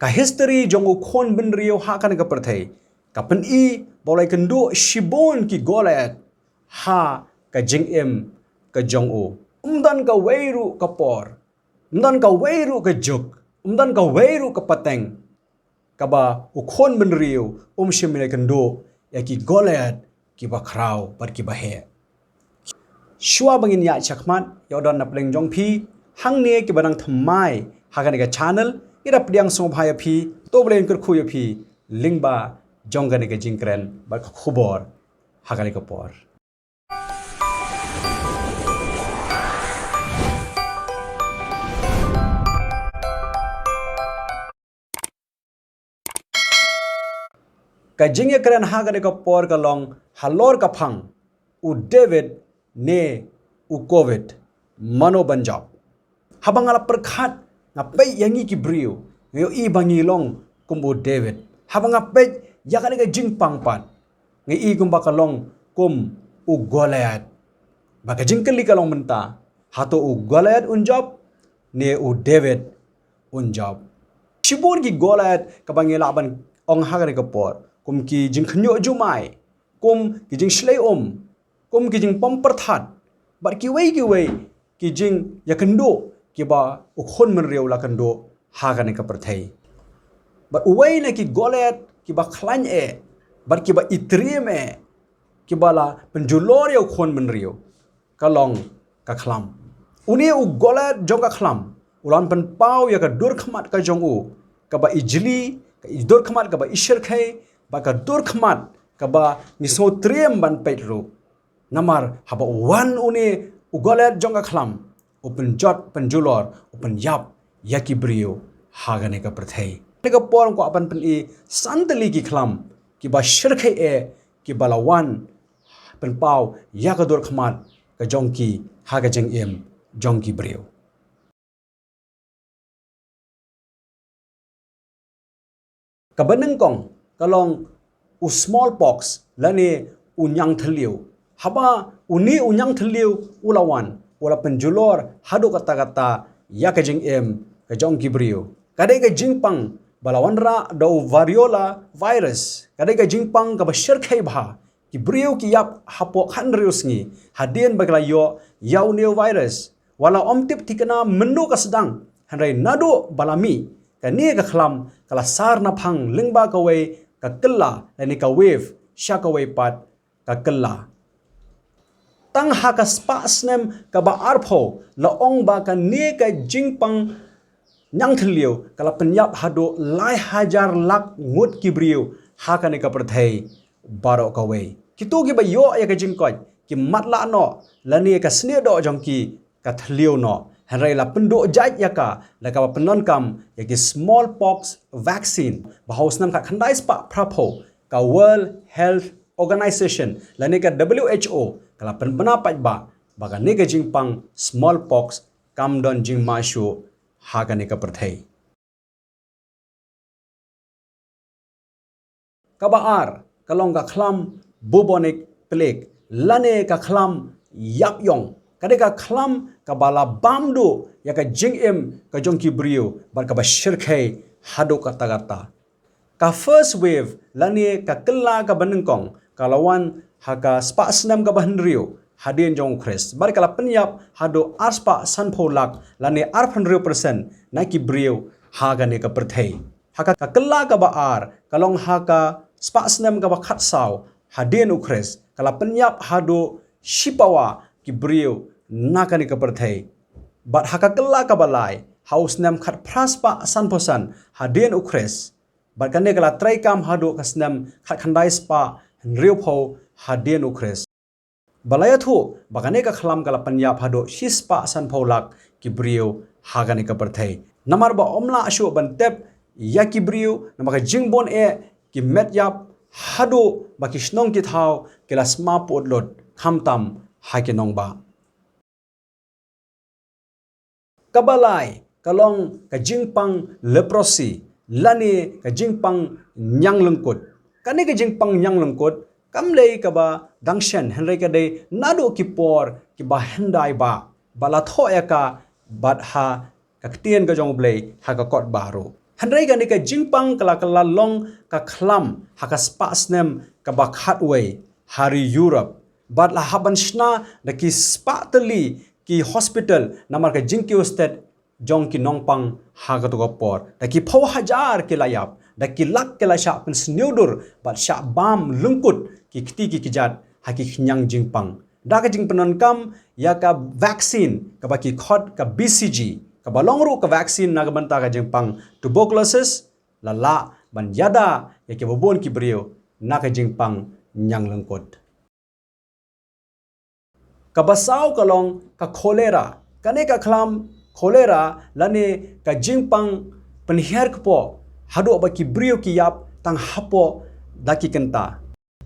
ka history jong u khon ben rio ha kan ka perthei ka pen I bolai kendo shibon ki golet ha ka jing em ka jong u dan ka weiru ka por dan ka weiru ka juk dan ka weiru ka pateng ka ba u khon ben rio shimile kendo ya ki golet ki ba krau par ki ba he shua bangin ya chakmat yodon na pleng jong phi hang ne ki badang thamai ha kan ka channel ira pdiang song phaya phi to blen kur khu ya phi lingba jongane ka jingkren ba khubor ha kan ka por ka jingye kren ha kan ka por ka long halor ka phang u David ne u COVID mano banjab habangala perkhat ngapai yangi ki brio ngayo I bangi long kumbu David habanga pe yakane ka jing pangpat ngai I kumba ka long kum u Goliath baka jingkeli ka long menta hato u Goliath unjob ne u David unjob shibur ki Goliath ka bangi laban ong hagane ka por kum ki jing khnyo jumai kum ki jing shlei kum ki jing pomperthat bar ki wei ki jing yakendo ki ba u khon men rew la kando ha kan ka perthei bar uwei na ki Goliath ki ba khlan bar ki ba itriem ki ba la penjulor yo khon men rew ka long ka khlam uni u Goliath jong ka khlam ulan pen pau ya ka dur khmat ka jong u ka ba ijli ka dur khmat ka ba ishir khai ba ka dur khmat ka ba ni so triem ban petro namar haba wan uni u Goliath jong ka khlam open jot penjulor open yap yaki brio hagane ka perthei ne ka por ko apan pen I santali ki khlam ki ba shirkhai ki balawan pen pau ya ka dur khmat ka jongki haga jeng em jongki brio ka baneng kong kalong u smallpox lane u nyang thliu haba uni u nyang thliu ulawan wala penjulor hadu kata-kata ya ka jing em ka jong kibrio kadai ka jingpang balawanra do variola virus kadai ka jingpang ka bashir khai bha kibrio ki yap hapo khan rius ngi hadien bagla yo yaw neo virus wala omtip tikana menu ka sedang hanrai nado balami ka ni ka khlam kala sar na phang lingba ka we ka kella lani ka wave sha ka we pat ka kella tang ha ka spa snem ka ba arpho la ong ba ka ne ka jingpang nyang thliu kala penyap hado lai hajar lak ngut kibrio ha ka ne ka perthei baro ka we kitu ki ba yo ya ka jingkoj ki matla no la ne ka sne do jong ki ka thliu no hanrai la pendo jaj ya ka la ka penon kam ya ki smallpox vaccine ba haus nam ka khandai spa prapo ka World Health Organization la ne ka WHO kala pen bana paj ba ka ne ka jingpang smallpox kam don jing ma shu ha ka ne ka perthei ka ba ar kalong ka khlam Bubonic Plaque lane ka khlam yap yong kade ka khlam ka bala bamdu ya ka jing em ka jongki brio bar ka ba shirkhai hado kata kata ka first wave lane ka kella ka banengkong kalawan ha ka spa snam ka bahnrio hadien jong kres bar kala penyap hado arspa sanpho lak lane arphan 100% na ki brio ha ga ne ka perthei ha ka kella ka ba ar kalong ha ka spa snam ka ba khat saw hadien ukres kala penyap hado shipawa ki brio nakani ka perthei bat haka kella ka balai haus nam khat praspa sanposan hadien ukres bat kane kala trai kam hado kasnam khat khandai spa riu pho hadien ukres balaya thu bagane ka khlam kala panya hado shispa sanpho lak ki brio hagane ka perthei namar ba omla ashu bantep ya ki brio namaka jingbon ki met yap hado baki snong ki thau kila sma podlot khamtam hakinong ba kabalai kalong ka jingpang LEPROSY lani ka jingpang nyang lengkut kani ka jingpang nyang lengkut kamlei ka ba dangshen henry ka dei nado ki por ki ba hendai ba bala tho ya ka bat ha ka tien ka jong blei ha ka kot baro Handrai ka ni ka jingpang kala long ka Khlam haka spasnem ka bakhatway hari Europe. But la haban shna da ki spatali ki hospital namar ka jingkiu state jong ki nongpang haga to por. Da ki pau hajar ki layap. Da ki lak ki la sya pen sniudur bat sya bam lungkut ki kti ki kijat haki khnyang jingpang. Da ka jing penankam ya ka vaksin ka baki khot ka BCG ka balong ru ka vaksin na ka banta ka jingpang tuberculosis lala ban yada ya ke bobon ki brio na ka jingpang nyang lengkot. Kabasau kalong ka cholera kane ka Khlam cholera lane ka jingpang penhiar kepo hadu baki brio ki yap tang hapo daki kenta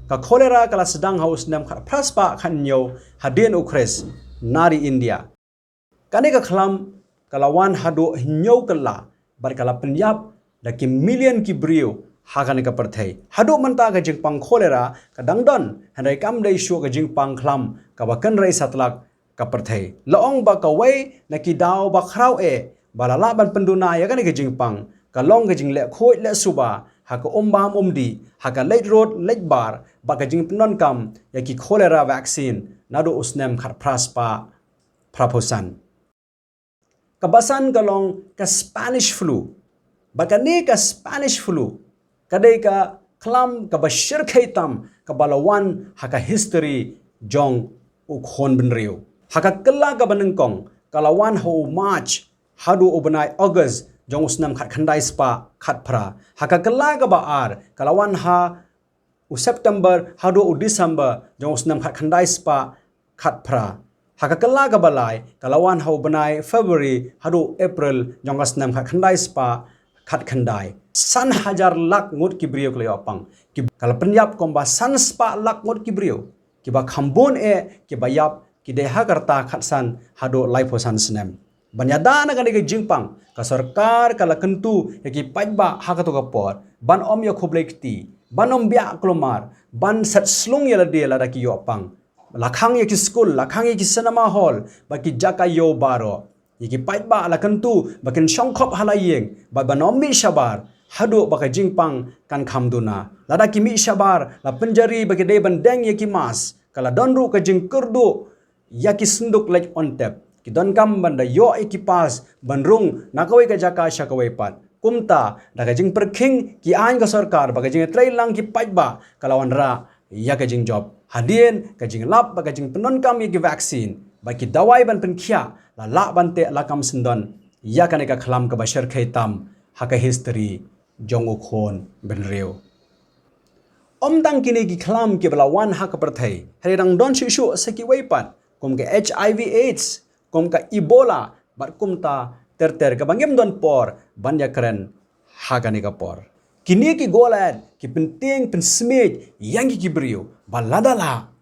ka cholera kala sedang haus nam khat praspa khanyo hadien ukres nari India kane ka Khlam kalawan hadu hinyo kala bar kala penyap daki million ki brio hagan ka perthai hadu manta ka jingpang cholera ka dangdon handai kam dei shu ka jingpang Khlam ka bakan rai satlak ka perthai laong ba ka wei na ki daw ba khrau balala ban penduna ya kan ka jingpang ka long ka jingle khoi le suba ha ka ombam omdi ha ka late road late bar ba ka jing penon kam ya ki cholera vaccine nado usnem khat praspa praposan kabasan kalong ka Spanish flu ba ka ni ka Spanish flu kadai ka Khlam ka bashir khaitam ka balawan ha ka history jong ukhon benriu ha ka kala ka banengkong kalawan ho March hadu obanai August jong usnam khat khandai spa khat phra ha ka kala ka baar kalawan ha u September hadu u December jong usnam khat khandai spa khat phra ha ka kala ka balai kalawan ho banai February hadu April jong usnam khat khandai spa khat khandai san hajar lak ngut ki brio kleo pang ki kala penyap komba san spa lak ngut ki brio ki ba khambon ki ba yap ki deha karta khatsan hado laifosan snem banyada na kani jingpang ka sarkar kala kentu ki pajba hakato ka por ban om ya khoblekti ban om bia klomar ban sat slung ya de la ki yo pang lakhang ya ki school lakhang ya ki cinema hall ba ki jaka yo baro ki pajba la kentu ba ken shongkhop halayeng ba banom mi shabar hado ba ka jingpang kan khamduna lada ki mi shabar la penjari ba ki de ban deng ya ki mas kala donru ka jing kurdu ya ki senduk lek on tap ki don kam banda yo ekipas banrung nakawai ka jaka shakawai pat kumta da ka jing perking ki an ka sarkar ba ka jing trai lang ki pajba kalawan ra ya ka jing job hadien ka jing lap ba ka jing penon kam ki vaccine ba ki dawai ban penkhia la bante la kam sendon ya ka ne ka Khlam ka bashar khaitam ha ka history jong ukhon benreu om dang kini ki Khlam ki balawan ha ka perthai hari dang don shu saki wai pat kum ka HIV AIDS kum ka Ebola bat kum ta ter ka bangem don por banya keren ha ka ni ka por kini ki golat ki penting pen smej yang ki brio baladala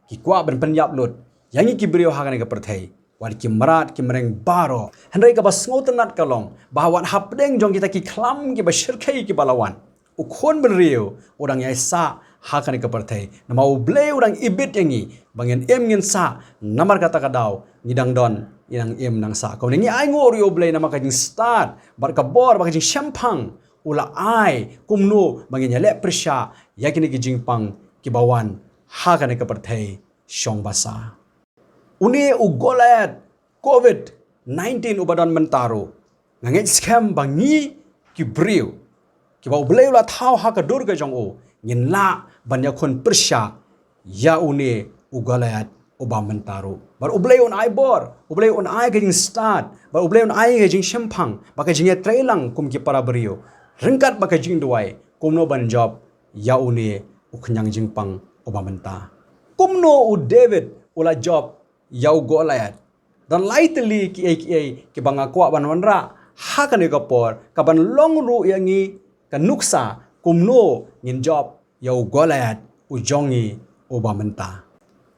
ki kwa ban penyap lut yang ki brio ha ka ni ka perthai wan ki marat ki mereng baro handai ka bas ngotenat kalong bahawan hapdeng jong kita ki Khlam ki bashir khai ki balawan ukhon beriu orang yang sa hakan ke partai nama ublei orang ibit yangi bangen em ngin sa namar kata kadau ngidang don yang em nang sa kau ni ai ngor yo blei nama kajing start bar ka bor ba kajing champang ula ai kumnu bangen le persha yakini ki jingpang ki bawan hakan ke partai shong basa uni ugolat covid 19 ubadon mentaro ngangit scam bangi ki briu ki ba ublei la thau ha ka dur ka jong o ngin la banya kon persha ya une ugalat obamantaro bar ublei on ai bor ublei on ai gajing start bar ublei on ai gajing shempang ba ka jing trailang kum ki para brio rengkat ba ka jing duai kumno ban job ya une uknyang jingpang obamanta kumno u David ula job ya ugolat dan lightly ki banga kwa ban wanra ha ka ne ka por ka ban long ru yangi ka nuksa kumno ngin job yau golat ujongi obamenta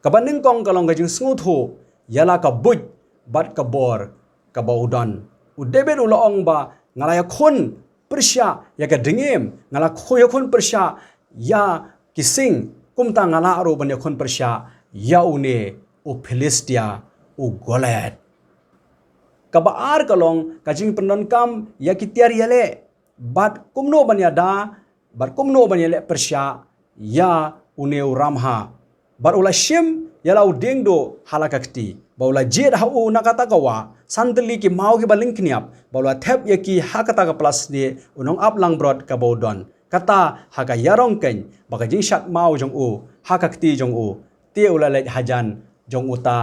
kabaning kong kalong gajing smuthu yala ka buj bat ka bor ka baudan u David ulaong ba ngalaya khun persya ya ka dingim ngala khoya khun persya ya kising kumta ngala ro ban ya khun persya ya une u Philistia u golat kabaar kalong kajing penon kam ya kitiar yale bat kumno banyada bat kumno banyale persya ya uneu ramha bat ula shim yalau dengdo halakakti baula jed hau nakata kawa santeli ki mau ki baling kniap baula thep ye ki hakata ka plus de unong aplang brod ka bodon kata haka yarong ken baka jing shat mau jong u hakakti jong u te ula le hajan jong uta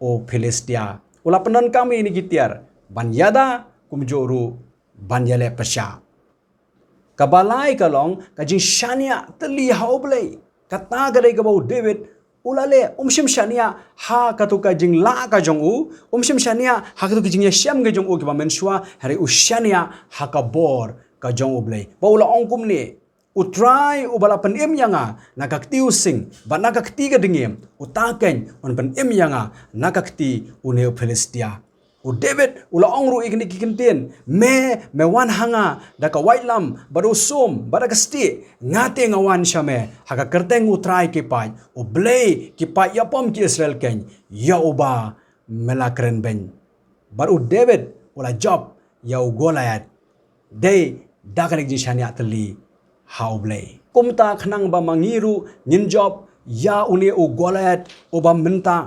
o Philistia ula penon kami ini gitiar banyada kumjoru banyale persya kabalai kalong kajing shania teli haublei kata gadai kabau David ulale umshim shania ha katuka jing la ka jong u umshim shania ha katuka jing yasham ga jong u kiba mensua hari ushania ha ka bor ka jong u blei baula ongkum ni utrai ubala pen im yanga nakakti using ba nakakti ga dingem utaken on pen im yanga nakakti uneu Philistia u David ula ongru igni kikintien me wan hanga daka wailam baru som badaka sti ngate ngawan shame haka kerteng utrai ki pai u blei ki pai yapom ki Israel ken ya uba melakren ben baru David ula job ya u Goliath dei dakalik ji shania teli how blei kumta khnang ba mangiru nin job ya uni u Goliath uba menta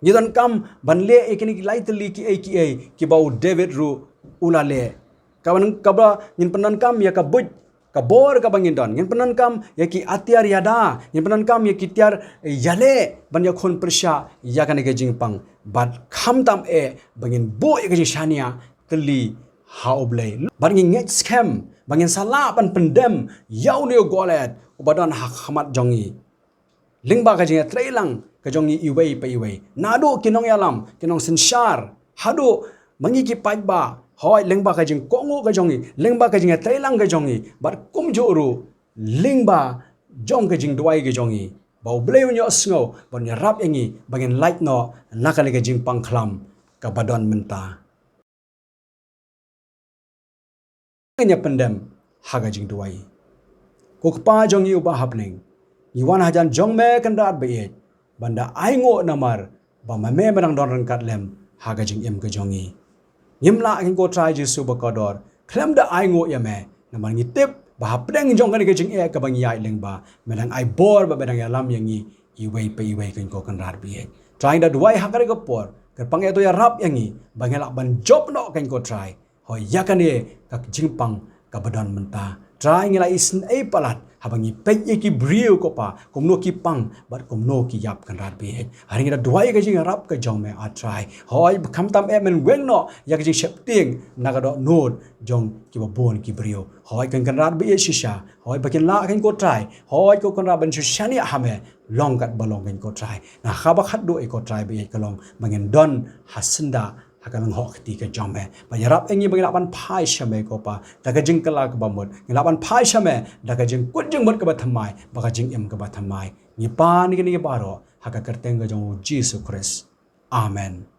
Ngidan kam banle ekini laitli ki bau David ru ulale kawan kabra ngin penan kam ya kabut kabor ka bangin don ngin penan kam ya ki atiar yada ngin penan kam ya ki tiar yale ban ya khon persya ya kan ke jingpang bat kham tam bangin bo ke shania tli haublei ban ngin nget scam bangin sala ban pendem yau ne Goliath ubadan hak hamat jongi lingba ka jinga trailang kajongi iwei pa iwei nado kinong yalam kinong senshar hado mangi ki paiba hoi lengba ka jing kongo ka jongi lengba ka jing trailang ka jongi bar kum joru lengba jong ka jing duai ka jongi bau bleu nyo sngo bon ya rap engi bagin light no nakale ka jing pang khlam ka badon menta nya pendem haga jing duai ko pa jongi uba hapling Iwan hajan jong me kandat be banda aingo namar ba mame menang don rangkat lem haga jing em ke jongi ngimla king ko try Jesu bakodor klem da aingo yame namar ngitip ba hapdeng jong kan ke jing ka bang yai leng ba menang ai bor ba menang yalam yangi iwei pe iwei king ko kandat be try da duai haga ke por ke pang eto ya rap yangi bangela ban job no king ko try hoi yakane kak jingpang ka badon menta try ngila isn ei palat habangi peye ki brio ko pa komno ki pang bat komno ki yap kan rat be hari ngira duai ka jing rap ka jong me a try hoi kham tam men weng no yak jing shep ting naga do nod jong ki bon ki brio hoi kan rat be shisha hoi bakin la kan ko try hoi ko kan rat ban shani hame long kat balong kan ko try na khaba khat do e ko try be ka long mangen don hasenda hakalang hok ti ka jome bayarap engi bagi lapan phai shame ko pa daga jing kala ka bamut lapan phai shame daga jing kut jing mot ka bathamai baga jing em ka bathamai ni pa ni baro haka kerteng ga jong Jesus Christ amen